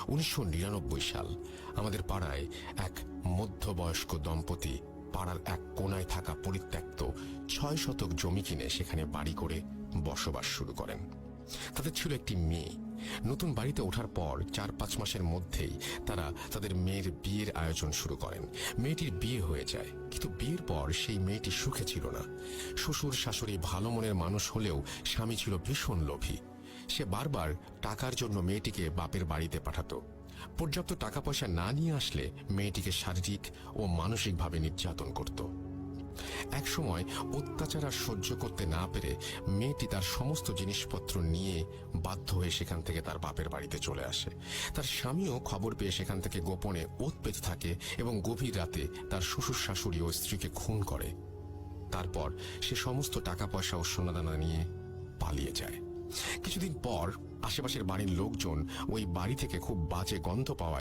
1999 সাল। আমাদের পাড়ায় এক মধ্যবয়স্ক দম্পতি পাড়ার এক কোনায় থাকা পরিত্যক্ত 6 শতক জমি কিনে সেখানে বাড়ি করে বসবাস শুরু করেন। তাদের ছিল একটি মেয়ে। নতুন বাড়িতে ওঠার পর 4-5 মাসের মধ্যেই তারা তাদের মেয়ের বিয়ের আয়োজন শুরু করেন। মেয়েটির বিয়ে হয়ে যায়, কিন্তু বিয়ের পর সেই মেয়েটি সুখে ছিল না। শ্বশুর শাশুড়ি ভালো মনের মানুষ হলেও স্বামী ছিল ভীষণ লোভী। সে বারবার টাকার জন্য মেয়েটিকে বাপের বাড়িতে পাঠাতো। পর্যাপ্ত টাকা পয়সা না নিয়ে আসলে মেয়েটিকে শারীরিক ও মানসিকভাবে নির্যাতন করত। এক সময় অত্যাচার আর সহ্য করতে না পেরে মেয়েটি তার সমস্ত জিনিসপত্র নিয়ে বাধ্য হয়ে সেখান থেকে তার বাপের বাড়িতে চলে আসে। তার স্বামীও খবর পেয়ে সেখান থেকে গোপনে ওৎ পেতে থাকে এবং গভীর রাতে তার শ্বশুর শাশুড়ি ও স্ত্রীকে খুন করে। তারপর সে সমস্ত টাকা পয়সা ও সোনাদানা নিয়ে পালিয়ে যায়। কিছুদিন পর আশেপাশের বাড়ির লোকজন ওই বাড়ি থেকে খুব বাজে গন্ধ পাওয়া